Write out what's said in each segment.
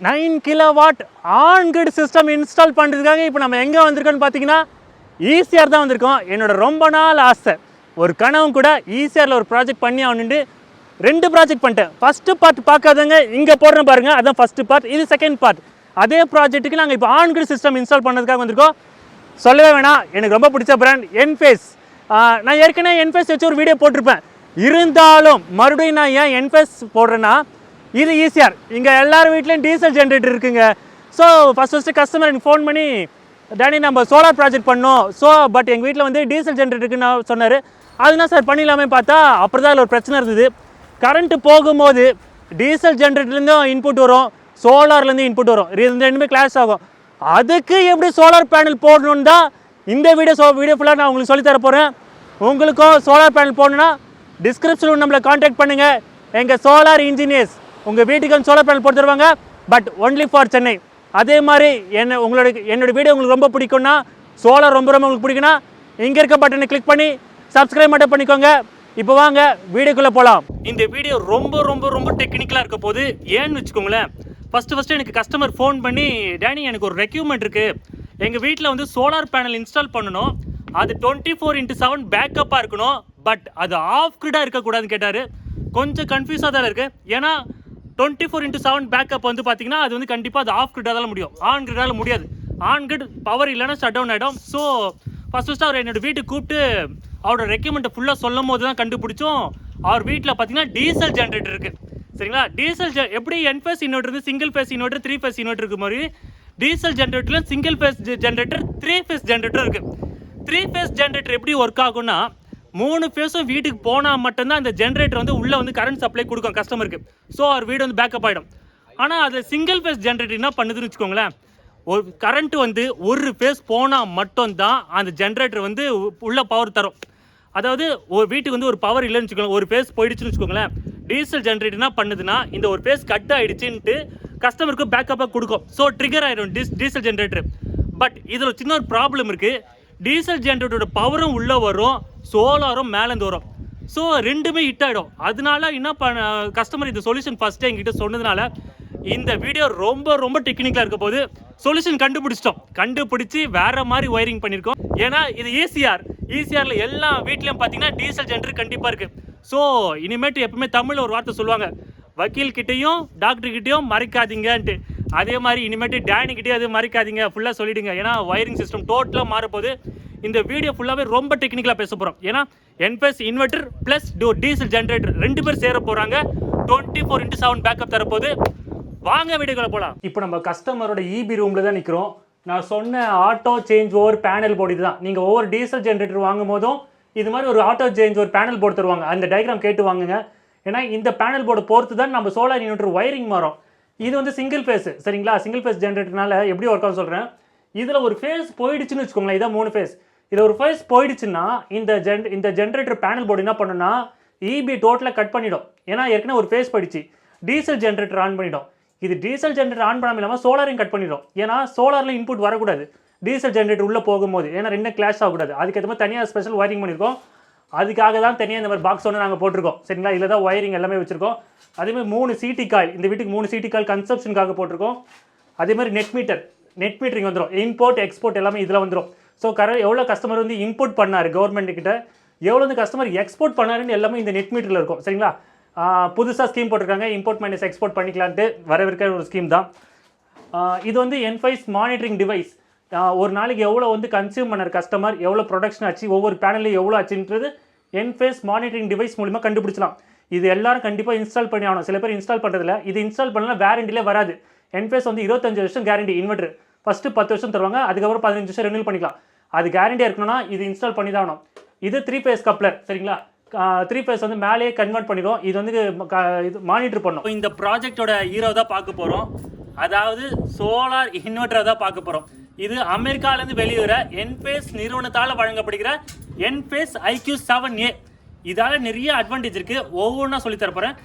9 kilowatt on-grid system install பண்ணுறதுக்காக இப்போ நம்ம எங்கே வந்திருக்கோன்னு பார்த்தீங்கன்னா ECR தான் வந்திருக்கோம். என்னோட ரொம்ப நாள் ஆசை, ஒரு கனவும் கூட, ECRல ஒரு ப்ராஜெக்ட் பண்ணி ஆகணுன்ட்டு 2 ப்ராஜெக்ட் பண்ணிட்டேன். ஃபஸ்ட்டு பார்ட் பார்க்காதவங்க இங்கே போடுறேன் பாருங்கள், அதுதான் ஃபஸ்ட்டு பார்ட். இது செகண்ட் பார்ட். அதே ப்ராஜெக்ட்டுக்கு நாங்கள் இப்போ ஆன்-கிரிட் சிஸ்டம் இன்ஸ்டால் பண்ணதுக்காக வந்திருக்கோம். சொல்லவே வேணாம், எனக்கு ரொம்ப பிடிச்ச பிராண்ட் Enphase. நான் ஏற்கனவே Enphase வச்சு ஒரு வீடியோ போட்டிருப்பேன். இருந்தாலும் மறுபடியும் நான் ஏன் Enphase போடுறேன்னா, இது ECR. இங்கே எல்லார் வீட்லேயும் டீசல் ஜென்ரேட்டர் இருக்குங்க. ஸோ ஃபஸ்ட்டு கஸ்டமர் எனக்கு ஃபோன் பண்ணி, டேனி நம்ம சோலார் ப்ராஜெக்ட் பண்ணோம், பட் எங்கள் வீட்டில் வந்து டீசல் ஜென்ரேட்டர் இருக்குன்னு சொன்னார். அதுனா சார் பண்ணிடலாமே பார்த்தா அப்புறம் தான் ஒரு பிரச்சனை இருந்தது. கரண்ட்டு போகும்போது டீசல் ஜென்ரேட்டர்லேருந்தும் இன்புட் வரும், சோலார்லேருந்து இன்புட் வரும், ரெண்டுமே கிளாஷ் ஆகும். அதுக்கு எப்படி சோலார் பேனல் போடணுன்னு தான் இந்த வீடியோ ஃபுல்லாக நான் உங்களுக்கு சொல்லித்தர போகிறேன். உங்களுக்கும் சோலார் பேனல் போடணுன்னா டிஸ்கிரிப்ஷனில் நம்மளை காண்டாக்ட் பண்ணுங்கள். எங்கள் சோலார் இன்ஜினியர்ஸ் உங்கள் வீட்டுக்கு வந்து சோலார் பேனல் போட்டு தருவாங்க, பட் ஒன்லி ஃபார் சென்னை. அதே மாதிரி என்னோட வீடியோ உங்களுக்கு ரொம்ப பிடிக்கும்னா, சோலார் ரொம்ப உங்களுக்கு பிடிக்குன்னா இங்கே இருக்க பட்டனை கிளிக் பண்ணி சப்ஸ்கிரைப் மட்டும் பண்ணிக்கோங்க. இப்போ வாங்க வீடியோக்குள்ளே போகலாம். இந்த வீடியோ ரொம்ப ரொம்ப ரொம்ப டெக்னிக்கலாக இருக்க போது. ஏன்னு வச்சுக்கோங்களேன், ஃபஸ்ட்டு எனக்கு கஸ்டமர் ஃபோன் பண்ணி, டேனி எனக்கு ஒரு ரெக்யூப்மெண்ட் இருக்குது, எங்கள் வீட்டில் வந்து சோலார் பேனல் இன்ஸ்டால் பண்ணணும், அது 24/7 பேக்கப்பாக இருக்கணும், பட் அது ஆஃப் கிரிடாக இருக்கக்கூடாதுன்னு கேட்டார். கொஞ்சம் கன்ஃபியூஸாக தான் இருக்குது. ஏன்னா 24/7 பேக்கப் வந்து பார்த்தீங்கன்னா அது வந்து கண்டிப்பாக அது ஆஃப் கிரிடாக தான் முடியும், ஆன் கிரிடால் முடியாது. ஆன் கிரிட் பவர் இல்லைன்னா ஷட் டவுன் ஆகிடும். ஸோ ஃபஸ்ட்டு அவர் என்னோடய வீட்டுக்கு கூப்பிட்டு அவரோட ரெக்யூப்மெண்ட்டை ஃபுல்லாக சொல்லும் போது தான் கண்டுபிடிச்சோம். அவர் வீட்டில் பார்த்தீங்கன்னா டீசல் ஜென்ரேட்டர் இருக்குது. சரிங்களா, டீசல் எப்படி Enphase இன்வெர்டர் வந்து single phase inverter 3 phase inverter இருக்கு மாதிரி, டீசல் ஜென்ரேட்டரில் single phase generator 3 phase generator இருக்குது. 3 ஃபேஸ் ஜென்ரேட்டர் எப்படி ஒர்க் ஆகும்னா, 3 ஃபேஸும் வீட்டுக்கு போனால் மட்டும்தான் அந்த ஜென்ரேட்டர் வந்து உள்ளே வந்து கரண்ட் சப்ளை கொடுக்கும் கஸ்டமருக்கு. ஸோ அவர் வீடு வந்து பேக்கப் ஆகிடும். ஆனால் அது சிங்கிள் ஃபேஸ் ஜென்ரேட்டர் என்ன பண்ணுதுன்னு வச்சுக்கோங்களேன், ஒரு கரண்ட்டு வந்து ஒரு ஃபேஸ் போனால் மட்டும்தான் அந்த ஜென்ரேட்டர் வந்து உள்ள பவர் தரும். அதாவது ஒரு வீட்டுக்கு வந்து ஒரு பவர் இல்லைன்னு வச்சுக்கோங்களேன், ஒரு ஃபேஸ் போயிடுச்சுன்னு வச்சுக்கோங்களேன், டீசல் ஜென்ரேட்டர் என்ன பண்ணுதுன்னா, இந்த ஒரு ஃபேஸ் கட் ஆகிடுச்சுன்ட்டு கஸ்டமருக்கு பேக்கப்பாக கொடுக்கும். ஸோ ட்ரிகர் ஆகிடும் டீசல் ஜென்ரேட்டர். பட் இதில் சின்ன ஒரு ப்ராப்ளம் இருக்குது. டீசல் ஜென்ரேட்டரோட பவரும் உள்ளே வரும், சோலாரும் மேலேருந்து வரும். ஸோ ரெண்டுமே ஹிட் ஆகிடும். அதனால என்ன கஸ்டமர் இந்த சொல்யூஷன் ஃபஸ்ட்டு எங்கிட்ட சொன்னதுனால இந்த வீடியோ ரொம்ப ரொம்ப டெக்னிக்கலாக இருக்க போது. சொல்யூஷன் கண்டுபிடிச்சி வேறு மாதிரி ஒயரிங் பண்ணியிருக்கோம். ஏன்னா இது ECRல எல்லா வீட்லேயும் பார்த்தீங்கன்னா டீசல் ஜென்ரேட்டர் கண்டிப்பாக இருக்குது. ஸோ இனிமேட்டு எப்பவுமே தமிழில் ஒரு வார்த்தை சொல்லுவாங்க, வக்கீல்கிட்டையும் டாக்டர்கிட்டையும் மறைக்காதீங்கன்ட்டு. அதே மாதிரி இனிமேட்டு டேனிக்கிட்டே அது மறைக்காதீங்க, ஃபுல்லாக சொல்லிவிடுங்க. ஏன்னா ஒயரிங் சிஸ்டம் டோட்டலாக மாறப்போது. இந்த வீடியோ ஃபுல்லாகவே ரொம்ப டெக்னிக்கலாக பேச போகிறோம். ஏன்னா Enphase inverter plus diesel generator 2 பேர் சேர போகிறாங்க. 24/7 பேக்கப் தரப்போது. வாங்க வீடியோக்குள்ள போகலாம். இப்போ நம்ம கஸ்டமரோட EB ரூமில் தான் நிற்கிறோம். நான் சொன்ன auto change over panel board இதுதான். நீங்கள் ஒவ்வொரு டீசல் ஜென்ரேட்டர் வாங்கும் போதும் இது மாதிரி ஒரு auto change over panel board தருவாங்க. அந்த டயக்ராம் கேட்டு வாங்குங்க. ஏன்னா இந்த பேனல் போர்டு பொறுத்து தான் நம்ம சோலார் இன்வெர்டர் ஒயரிங் மாறும். இது வந்து சிங்கிள் ஃபேஸ், சரிங்களா, சிங்கிள் ஃபேஸ் ஜென்ரேட்டர்னால எப்படி ஒர்க் ஆகும் சொல்கிறேன். இதில் ஒரு ஃபேஸ் போயிடுச்சுன்னு வச்சுக்கோங்களேன், இதான் 3 ஃபேஸ். இதில் ஒரு ஃபேஸ் போயிடுச்சுன்னா இந்த ஜென்ரேட்டர் பேனல் போர்டு என்ன பண்ணுன்னா, EB டோட்டலாக கட் பண்ணிடும். ஏன்னா ஏற்கனவே ஒரு ஃபேஸ் போயிடுச்சு. டீசல் ஜென்ரேட்டர் ஆன் பண்ணிடும். இது டீசல் ஜென்ரேட்டர் ஆன் பண்ணாமல் இல்லாமல் சோலாரையும் கட் பண்ணிடும். ஏன்னா சோலாரில் இன்புட் வரக்கூடாது டீசல் ஜென்ரேட்டர் உள்ளே போகும்போது, ஏன்னா 2 கிளாஷ் ஆகக்கூடாது. அதுக்கேற்ற மாதிரி தனியாக ஸ்பெஷல் ஒயரிங் பண்ணியிருக்கோம். அதுக்காக தான் தனியாக இந்த மாதிரி பாக்ஸ் ஒன்று நாங்கள் போட்டிருக்கோம். சரிங்களா, இதில் தான் ஒயரிங் எல்லாமே வச்சுருக்கோம். அதேமாதிரி 3 CT காயில், இந்த வீட்டுக்கு 3 CT காயில் கன்சப்ஷனுக்காக போட்டிருக்கோம். அதேமாதிரி நெட் மீட்டரிங் வந்துடும், இம்போர்ட் எக்ஸ்போர்ட் எல்லாமே இதில் வந்துடும். ஸோ எவ்வளோ கஸ்டமர் வந்து இம்போர்ட் பண்ணார் கவர்மெண்ட்டுக்கிட்ட, எவ்வளோ வந்து கஸ்டமர் எக்ஸ்போர்ட் பண்ணாருன்னு எல்லாமே இந்த நெட் மீட்டரில் இருக்கும். சரிங்களா, புதுசாக ஸ்கீம் போட்டிருக்காங்க, இம்போர்ட் மைனஸ் எக்ஸ்போர்ட் பண்ணிக்கலான்ட்டு வரவிருக்கிற ஒரு ஸ்கீம் தான் இது. வந்து Enphase மானிட்டரிங் டிவைஸ், ஒரு நாளைக்கு எவ்வளோ வந்து கன்சியூம் பண்ணார் கஸ்டமர், எவ்வளோ ப்ரொடக்ஷன் ஆச்சு, ஒவ்வொரு பேனல்லையும் எவ்வளோ ஆச்சுன்றது Enphase மானிட்டரிங் டிவைஸ் மூலிமா கண்டுபிடிச்சலாம். இது எல்லாரும் கண்டிப்பாக இன்ஸ்டால் பண்ணி ஆகணும். சில பேர் இன்ஸ்டால் பண்ணுறதில்ல. இது இன்ஸ்டால் பண்ணலாம் வேரண்டிலே வராது. Enphase வந்து 25 வருஷம் கேரண்டி. இன்வெர்டர் ஃபஸ்ட்டு 10 வருஷம் தருவாங்க, அதுக்கப்புறம் 15 வருஷம் ரெனியூல் பண்ணிக்கலாம். அது கேரண்டியாக இருக்கணும்னா இது இன்ஸ்டால் பண்ணி தான் ஆகணும். இது 3 ஃபேஸ் கப்ளர். சரிங்களா, 3 ஃபேஸ் வந்து மேலேயே கன்வெர்ட் பண்ணிடும். இது வந்து இது மானிட்டர் பண்ணும். இந்த ப்ராஜெக்டோட ஹீரோ தான் பார்க்க போகிறோம், அதாவது சோலார் இன்வெர்டரை தான் பார்க்க போகிறோம். இது அமெரிக்காவிலேருந்து வெளிவர Enphase நிறுவனத்தால் வழங்கப்படுகிற Enphase IQ7A. இதால் நிறைய அட்வான்டேஜ் இருக்குது, ஒவ்வொன்றா சொல்லித்தர போகிறேன்.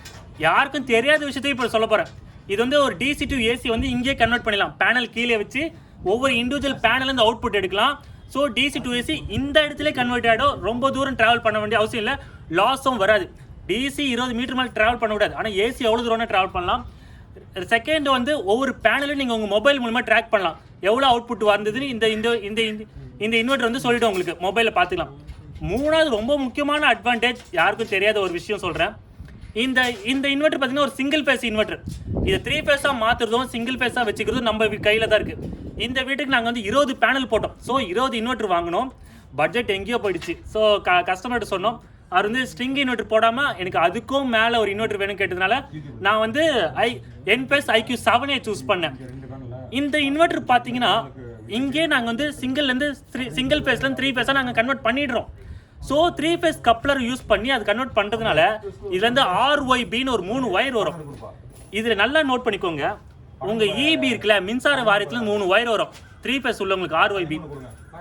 யாருக்கும் தெரியாத விஷயத்தையும் இப்போ சொல்ல போகிறேன். இது வந்து ஒரு DC to AC வந்து இங்கே கன்வெர்ட் பண்ணிடலாம். பேனல் கீழே வச்சு ஒவ்வொரு இண்டிவிஜுவல் பேனலேருந்து அவுட்புட் எடுக்கலாம். ஸோ DC to AC இந்த இடத்துல கன்வெர்ட் ஆகிடும். ரொம்ப தூரம் ட்ராவல் பண்ண வேண்டிய அவசியம் இல்லை, லாஸும் வராது. DC 20 மீட்டர் மேலே ட்ராவல் பண்ணக்கூடாது, ஆனால் AC எவ்வளோ தூரம்னா ட்ராவல் பண்ணலாம். செகண்ட் வந்து ஒவ்வொரு பேனலும் நீங்கள் உங்கள் மொபைல் மூலமாக ட்ராக் பண்ணலாம். எவ்வளோ அவுட்புட் வந்ததுன்னு இந்த இந்த இந்த இந்த இன்வெர்டர் வந்து சொல்லிவிடும் உங்களுக்கு, மொபைலில் பார்த்துக்கலாம். மூணாவது ரொம்ப முக்கியமான அட்வான்டேஜ், யாருக்கும் தெரியாத ஒரு விஷயம் சொல்கிறேன். இந்த இந்த இன்வெர்டர் பார்த்தீங்கன்னா ஒரு சிங்கிள் ஃபேஸ் இன்வெர்டர். இதை 3 ஃபேஸாக மாற்றுறதும் சிங்கிள் ஃபேஸாக வச்சுக்கிறதும் நம்ம கையில் தான் இருக்குது. இந்த வீட்டுக்கு நாங்கள் வந்து 20 பேனல் போட்டோம். ஸோ 20 இன்வெர்டர் வாங்கினோம். பட்ஜெட் எங்கேயோ போயிடுச்சு. ஸோ கஸ்டமர்கிட்ட சொன்னோம், அவர் வந்து ஸ்ட்ரிங் இன்வெர்டர் போடாமல் எனக்கு அதுக்கும் மேலே ஒரு இன்வெர்டர் வேணும் கேட்டதுனால நான் வந்து Enphase IQ7A சூஸ் பண்ணேன். இந்த இன்வெர்டர் பார்த்தீங்கன்னா இங்கே நாங்கள் வந்து சிங்கிள் ஃபேஸ்லேருந்து 3 ஃபேஸாக நாங்கள் கன்வெர்ட் பண்ணிடுறோம். ஸோ 3 ஃபேஸ் கப்ளர் யூஸ் பண்ணி அது கன்வெர்ட் பண்ணுறதுனால இதுலேருந்து RYBன்னு ஒரு 3 ஒயர் வரும். இதில் நல்லா நோட் பண்ணிக்கோங்க, உங்கள் EB இருக்குல்ல, மின்சார வாரியத்துலேருந்து 3 ஒயர் வரும். 3 ஃபேஸ் உள்ளவங்களுக்கு RYB.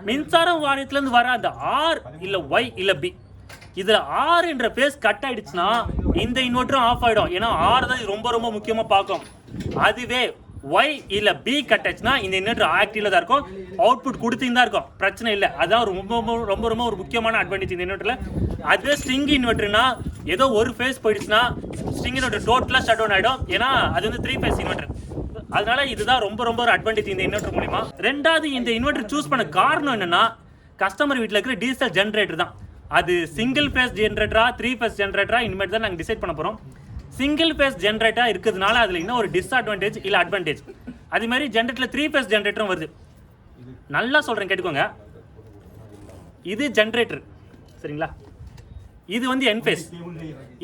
மின்சார வாரியத்துலேருந்து வர அந்த R இல்லை Y இல்லை B, இதில் R என்ற ஃபேஸ் கட் ஆகிடுச்சுன்னா இந்த இன்வெர்டரும் ஆஃப் ஆகிடும். ஏன்னா R தான் ரொம்ப ரொம்ப முக்கியமாக பார்க்கும். அதுவே Y இல்லை B கட் ஆச்சுன்னா இந்த இன்வெர்டர் ஆக்டிவ்ல தான் இருக்கும், அவுட்புட் கொடுத்துன்னு தான் இருக்கும், பிரச்சனை இல்லை. அதுதான் ரொம்ப ரொம்ப ரொம்ப ஒரு முக்கியமான அட்வான்டேஜ் இந்த இன்வெர்டரில். அதுவே ஸ்ட்ரிங் இன்வெர்டர்னா ஏதோ ஒரு ஃபேஸ் போயிடுச்சுன்னா ஸ்ட்ரிங் இன்வெர்டர் டோட்டலாக ஷட் டவுன் ஆகிடும். ஏன்னா அது வந்து 3 ஃபேஸ் இன்வெர்டர். அதனால இதுதான் ரொம்ப ரொம்ப ஒரு அட்வான்டேஜ் இந்த இன்வெர்டர் மூலிமா. ரெண்டாவது, இந்த இன்வெர்டர் சூஸ் பண்ண காரணம் என்னன்னா, கஸ்டமர் வீட்டில் இருக்கிற டீசல் ஜென்ரேட்டர் தான். அது சிங்கிள் ஃபேஸ் ஜென்ரேட்டரா 3 ஃபேஸ் ஜென்ரேட்டரா இனிமேல் தான் நாங்கள் டிசைட் பண்ண போகிறோம். சிங்கிள் ஃபேஸ் ஜென்ரேட்டராக இருக்கிறதுனால அதில் இன்னும் ஒரு டிஸ்அட்வான்டேஜ் இல்லை அட்வான்டேஜ். அதே மாதிரி ஜென்ரேட்டரில் 3 ஃபேஸ் ஜென்ரேட்டரும் வருது. நல்லா சொல்கிறேன் கேட்டுக்கோங்க, இது ஜென்ரேட்டர் சரிங்களா, இது வந்து Enphase.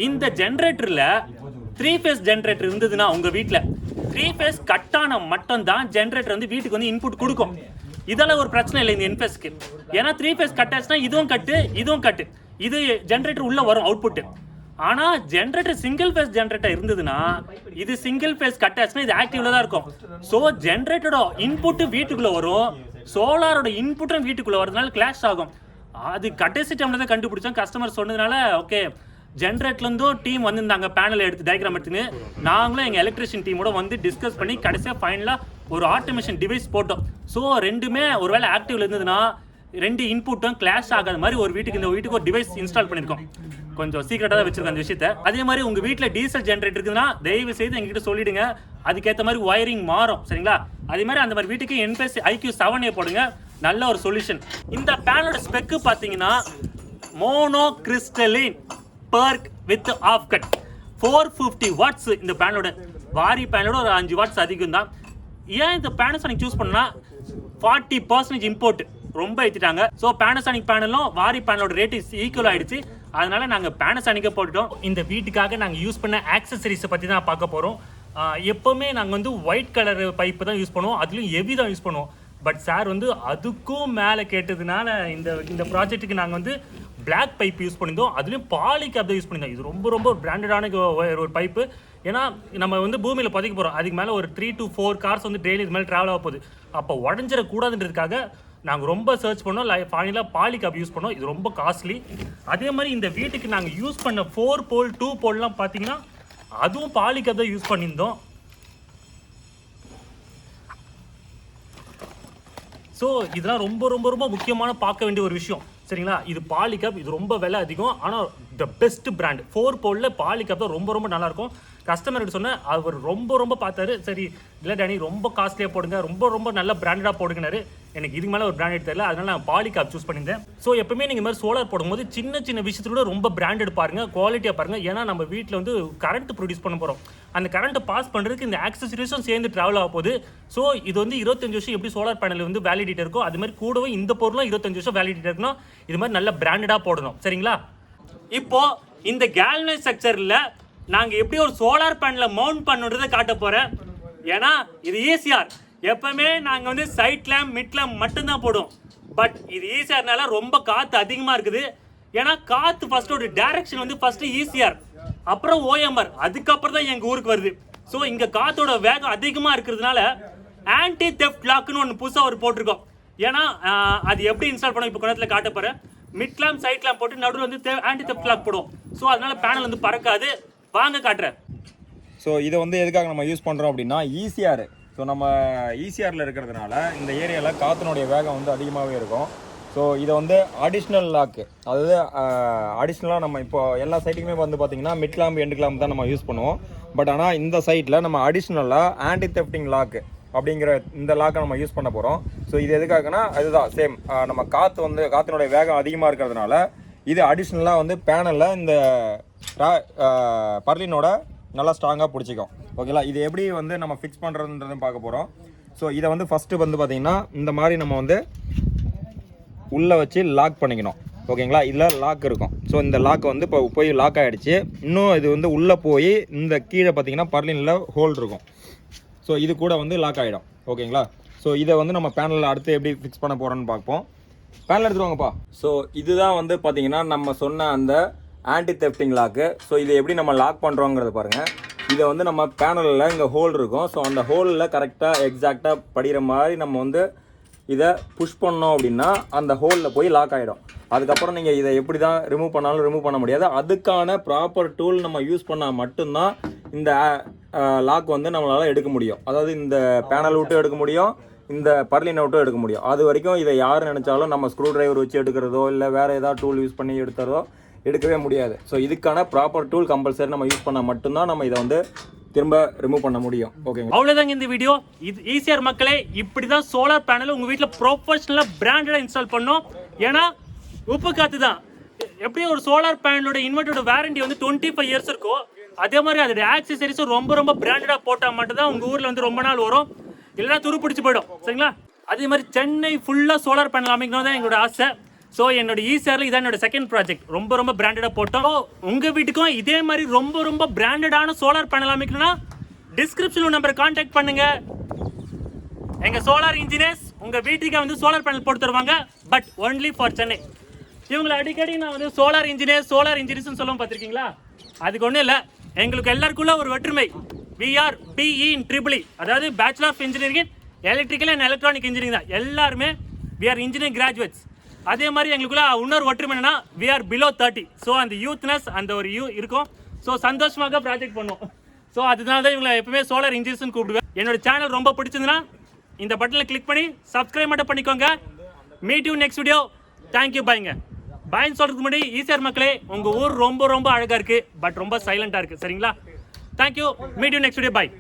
இந்த ஜென்ரேட்டரில் 3 ஃபேஸ் ஜென்ரேட்டர் இருந்ததுன்னா உங்கள் வீட்டில் 3 ஃபேஸ் கட்டான மட்டும் தான் ஜென்ரேட்டர் வந்து வீட்டுக்கு வந்து இன்புட் கொடுக்கும். இதெல்லாம் ஒரு பிரச்சனை இல்லை இந்த Enphaseக்கு. ஏன்னா 3 ஃபேஸ் கட் ஆச்சுன்னா இதுவும் கட்டு இதுவும் கட்டு, இது ஜென்ரேட்டர் உள்ளே வரும் அவுட்புட்டு. ஆனால் ஜென்ரேட்டர் சிங்கிள் ஃபேஸ் ஜென்ரேட்டர் இருந்ததுன்னா இது சிங்கிள் ஃபேஸ் கட் ஆச்சுன்னா இது ஆக்டிவ்ல தான் இருக்கும். ஸோ ஜென்ரேட்டரோட இன்புட்டு வீட்டுக்குள்ளே வரும், சோலாரோட இன்புட்டும் வீட்டுக்குள்ளே வரதுனால கிளாஷ் ஆகும். அது கடைசி டைமில் தான் கண்டுபிடிச்சோம். கஸ்டமர் சொன்னதுனால ஓகே, ஜென்ரேட்டர்லேருந்தும் டீம் வந்திருந்தாங்க, பேனல் எடுத்து டயக்ராம் எடுத்துன்னு. நாங்களும் எங்கள் எலக்ட்ரிஷியன் டீமோட வந்து டிஸ்கஸ் பண்ணி கடைசியாக ஃபைனலாக ஒரு ஆட்டோமேஷன் டிவைஸ் போட்டோம். ஸோ ரெண்டுமே ஒருவேளை ஆக்டிவ்ல இருந்ததுன்னா 2 இன்புட்டும் கிளாஷ் ஆகாத மாதிரி ஒரு வீட்டுக்கு இந்த வீட்டுக்கு ஒரு டிவைஸ் இன்ஸ்டால் பண்ணியிருக்கோம். கொஞ்சம் சீக்கிரட்டாக தான் வச்சிருக்கோம் அந்த விஷயத்தை. அதே மாதிரி உங்கள் வீட்டில் டீசல் ஜென்ரேட்டர் இருக்குதுன்னா தயவு செய்து எங்ககிட்ட சொல்லிடுங்க, அதுக்கேற்ற மாதிரி ஒயரிங் மாறும் சரிங்களா. அதே மாதிரி அந்த மாதிரி வீட்டுக்கு Enphase IQ7A போடுங்க, நல்ல ஒரு சொல்யூஷன். இந்த பேனலோட ஸ்பெக்கு பார்த்தீங்கன்னா mono crystalline PERC with half cut 450 watts. இந்த பேனலோட வாரி பேனலோட ஒரு 5 வாட்ஸ் அதிகம் தான். ஏன் இந்த பேனசானிக் சூஸ் பண்ணா 40% இம்போர்ட் ரொம்ப ஏற்றிட்டாங்க. ஸோ பேனசானிக் பேனலும் வாரி பேனலோட ரேட் ஈக்குவல் ஆகிடுச்சு. அதனால நாங்கள் பேனசானிக்கை போட்டுட்டோம். இந்த வீட்டுக்காக நாங்கள் யூஸ் பண்ண ஆக்சசரிஸை பற்றி தான் பார்க்க போகிறோம். எப்போவுமே நாங்கள் வந்து ஒயிட் கலர் பைப்பு தான் யூஸ் பண்ணுவோம், அதுலேயும் ஹெவி தான் யூஸ் பண்ணுவோம். பட் சார் வந்து அதுக்கும் மேலே கேட்டதுனால இந்த ப்ராஜெக்ட்டுக்கு நாங்கள் வந்து பிளாக் பைப் யூஸ் பண்ணியிருந்தோம், அதுலேயும் பாலிகேப் தான் யூஸ் பண்ணியிருந்தோம். இது ரொம்ப ரொம்ப பிராண்டடான ஒரு பைப்பு. ஏன்னா நம்ம வந்து பூமியில் பதிக்க போகிறோம், அதுக்கு மேலே ஒரு 3 to 4 கார்ஸ் வந்து டெய்லி இது மேலே ட்ராவல் ஆக போகுது. அப்போ உடஞ்சிடக்கூடாதுன்றதுக்காக நாங்கள் ரொம்ப சர்ச் பண்ணோம், ஃபைனலாக பாலிகேப் யூஸ் பண்ணோம். இது ரொம்ப காஸ்ட்லி. அதே மாதிரி இந்த வீட்டுக்கு நாங்கள் யூஸ் பண்ண 4 போல் 2 போல்லாம் பார்த்தீங்கன்னா அதுவும் பாலிகேப் தான் யூஸ் பண்ணியிருந்தோம். ஸோ இதெல்லாம் ரொம்ப ரொம்ப ரொம்ப முக்கியமான பார்க்க வேண்டிய ஒரு விஷயம் சரிங்களா. இது பாலிகேப், இது ரொம்ப விலை அதிகம், ஆனால் த பெஸ்ட் பிராண்ட் 4 போலில் பாலிகேப் தான் ரொம்ப ரொம்ப நல்லாயிருக்கும். கஸ்டமர்கிட்ட சொன்னேன், அவர் ரொம்ப ரொம்ப பார்த்தாரு. சரி இல்லை டேனி ரொம்ப காஸ்ட்லியாக போடுங்க, ரொம்ப ரொம்ப நல்ல பிராண்டடாக போடுங்கனாரு. எனக்கு இதுக்கு மேலே ஒரு பிராண்டட் தெரியல, அதனால நான் பாலிகேப் சூஸ் பண்ணியிருந்தேன். ஸோ எப்பவுமே நீங்கள் மாதிரி சோலார் போடும்போது சின்ன சின்ன விஷயத்துல கூட ரொம்ப பிராண்டட் பாருங்கள், குவாலிட்டியாக பாருங்கள். ஏன்னா நம்ம வீட்டில் வந்து கரண்ட் ப்ரொடியூஸ் பண்ண போகிறோம், அந்த கரண்ட்டை பாஸ் பண்ணுறதுக்கு இந்த ஆக்சசரிஸும் சேர்ந்து ட்ராவல் ஆக போகுது. ஸோ இது வந்து 25 வருஷம் எப்படி சோலார் பேனல் வந்து வேலிடிட்டி இருக்கோ அது மாதிரி கூடவே இந்த பொருளும் 25 வருஷம் வேலிடிட்டி இருக்கணும். இது மாதிரி நல்ல பிராண்டடாக போடணும் சரிங்களா. இப்போ இந்த கேல்வனைஸ் ஸ்ட்ரக்சரில் நாங்கள் எப்படி ஒரு சோலார் பேனலை மவுண்ட் பண்ணுறதை காட்ட போகிறேன். ஏன்னா இது ECR, எப்பவுமே நாங்கள் வந்து சைட் லேம்ப் மிட் லேம்ப் மட்டும்தான் போடுவோம். பட் இது ECRனால ரொம்ப காற்று அதிகமாக இருக்குது. ஏன்னா காற்று ஃபர்ஸ்ட் ஒரு டைரக்ஷன் வந்து ஃபர்ஸ்ட் ECR, அப்புறம் OMR, அதுக்கப்புறம் தான் எங்கள் ஊருக்கு வருது. ஸோ இங்கே காற்றோட வேகம் அதிகமாக இருக்கிறதுனால ஆன்டி தெஃப்ட் லாக்னு ஒன்று புதுசாக ஒரு போட்டிருக்கோம். ஏன்னா அது எப்படி இன்ஸ்டால் பண்ணோம் இப்போ கொஞ்சத்தில் காட்ட போகிறேன். மிட் லேம்ப் சைட் லேம்ப் போட்டு நடுவில் வந்து ஆன்டி தெஃப்ட் லாக் போடுவோம். ஸோ அதனால பேனல் வந்து பறக்காது. வாங்க காட்டுறேன். ஸோ இதை வந்து எதுக்காக நம்ம யூஸ் பண்ணுறோம் அப்படின்னா ECR. ஸோ நம்ம ECRல இருக்கிறதுனால இந்த ஏரியாவில் காற்றினுடைய வேகம் வந்து அதிகமாகவே இருக்கும். ஸோ இதை வந்து அடிஷ்னல் லாக்கு, அதாவது அடிஷ்னலாக நம்ம இப்போ எல்லா சைட்டுக்குமே வந்து பார்த்தீங்கன்னா மிட் கிளாம்ப் எண்டு கிளாம்ப் தான் நம்ம யூஸ் பண்ணுவோம். பட் ஆனால் இந்த சைட்டில் நம்ம அடிஷ்னலாக ஆன்டி தெஃப்டிங் லாக்கு அப்படிங்கிற இந்த லாக்கை நம்ம யூஸ் பண்ண போகிறோம். ஸோ இது எதுக்காகனா அதுதான் சேம், நம்ம காற்றினுடைய வேகம் அதிகமாக இருக்கிறதுனால இது அடிஷ்னலாக வந்து பேனலில் இந்த பர்லினோட நல்லா ஸ்ட்ராங்காக பிடிச்சிக்கும். ஓகேங்களா, இது எப்படி வந்து நம்ம ஃபிக்ஸ் பண்ணுறதுன்றதும் பார்க்க போகிறோம். ஸோ இதை வந்து ஃபஸ்ட்டு வந்து பார்த்திங்கன்னா இந்த மாதிரி நம்ம வந்து உள்ளே வச்சு லாக் பண்ணிக்கணும். ஓகேங்களா, இதில் லாக் இருக்கும். ஸோ இந்த லாக் வந்து இப்போ போய் லாக் ஆகிடுச்சு. இன்னும் இது வந்து உள்ளே போய் இந்த கீழே பார்த்திங்கன்னா பர்லினில் ஹோல் இருக்கும். ஸோ இது கூட வந்து லாக் ஆகிடும். ஓகேங்களா, ஸோ இதை வந்து நம்ம பேனலில் அடுத்து எப்படி ஃபிக்ஸ் பண்ண போகிறோன்னு பார்ப்போம். பேனல் எடுத்துருவாங்கப்பா. ஸோ இதுதான் வந்து பார்த்திங்கன்னா நம்ம சொன்ன அந்த ஆன்டி தெஃப்டிங் லாக்கு. ஸோ இதை எப்படி நம்ம லாக் பண்ணுறோங்கிறத பாருங்கள். இதை வந்து நம்ம பேனலில் இங்கே ஹோல் இருக்கும். ஸோ அந்த ஹோலில் கரெக்டாக எக்ஸாக்டாக படிக்கிற மாதிரி நம்ம வந்து இதை புஷ் பண்ணோம் அப்படின்னா அந்த ஹோலில் போய் லாக் ஆகிடும். அதுக்கப்புறம் நீங்கள் இதை எப்படி தான் ரிமூவ் பண்ணாலும் ரிமூவ் பண்ண முடியாது. அதுக்கான ப்ராப்பர் டூல் நம்ம யூஸ் பண்ணால் மட்டும்தான் இந்த லாக் வந்து நம்மளால் எடுக்க முடியும். அதாவது இந்த பேனல் விட்டு எடுக்க முடியும், இந்த பர்லினை விட்டு எடுக்க முடியும். அது வரைக்கும் இதை யார் நினச்சாலும் நம்ம ஸ்க்ரூ டிரைவர் வச்சு எடுக்கிறதோ இல்லை வேறு ஏதாவது டூல் யூஸ் பண்ணி எடுக்கிறதோ எடுக்கவே முடியாது. ஸோ இதுக்கான ப்ராப்பர் டூல் கம்பல்சரி நம்ம யூஸ் பண்ணால் மட்டும்தான் நம்ம இதை வந்து திரும்ப ரிமூவ் பண்ண முடியும். ஓகேங்க, அவ்வளோதாங்க இந்த வீடியோ. இது ஈஸியாக மக்களே, இப்படி தான் சோலார் பேனல் உங்கள் வீட்டில் ப்ரொஃபஷனலாக பிராண்டடாக இன்ஸ்டால் பண்ணோம். ஏன்னா உப்பு காற்று தான். எப்படியும் ஒரு சோலார் பேனலோட இன்வெர்ட்டரோட வாரண்டி வந்து 25 இயர்ஸ் இருக்கும். அதே மாதிரி அதோட ஆக்சசரிஸும் ரொம்ப ரொம்ப பிராண்டடாக போட்டால் மட்டும்தான் உங்கள் ஊரில் வந்து ரொம்ப நாள் வரும், இல்லைனா துரு பிடிச்சி போயிடும். சரிங்களா, அதே மாதிரி சென்னை ஃபுல்லாக சோலார் பேனல் அமைக்கணும் தான் எங்களோட ஆசை. ஸோ என்னோட ECRல இதான் என்னோட செகண்ட் ப்ராஜெக்ட். ரொம்ப ரொம்ப பிராண்டடாக போட்டோம். உங்கள் வீட்டுக்கும் இதே மாதிரி ரொம்ப ரொம்ப பிராண்டடான சோலார் பேனல் அமைக்கணும்னா டிஸ்கிரிப்ஷனில் நம்பரை கான்டாக்ட் பண்ணுங்கள். எங்கள் சோலார் இன்ஜினியர்ஸ் உங்கள் வீட்டுக்கு வந்து சோலார் பேனல் போட்டு தருவாங்க. But only for Chennai. இவங்களை அடிக்கடி நான் வந்து சோலார் இன்ஜினியர்ஸ்னு சொல்லுவோம், பார்த்துருக்கீங்களா? அதுக்கு ஒன்றும் இல்லை, எங்களுக்கு எல்லாருக்குள்ள ஒரு ஒற்றுமை. விஆர் BE in EEE, அதாவது bachelor of engineering in electrical and electronic engineering தான். எல்லாருமே விஆர் இன்ஜினியரிங் கிராஜுவேட்ஸ். அதே மாதிரி எங்களுக்குள்ள இன்னொரு ஒற்றுமை என்னன்னா விஆர் பிலோ 30. ஸோ அந்த யூத்னஸ் அந்த ஒரு இருக்கும். ஸோ சந்தோஷமாக ப்ராஜெக்ட் பண்ணுவோம். ஸோ அதனால தான் இவங்களை எப்பவுமே சோலார் இன்ஜினியர்ஸ்னு கூப்பிடுவேன். என்னோட சேனல் ரொம்ப பிடிச்சிருந்துன்னா இந்த பட்டனில் கிளிக் பண்ணி சப்ஸ்கிரைப் மட்டும் பண்ணிக்கோங்க. Meet you next video. Thank you, பாய்ங்க. பாய்ன்னு சொல்கிறதுக்கு முன்னாடி ஈஸியாக மக்களே, உங்கள் ஊர் ரொம்ப ரொம்ப அழகாக இருக்குது, பட் ரொம்ப சைலண்ட்டாக இருக்குது. சரிங்களா, thank you. Meet you next video. Bye.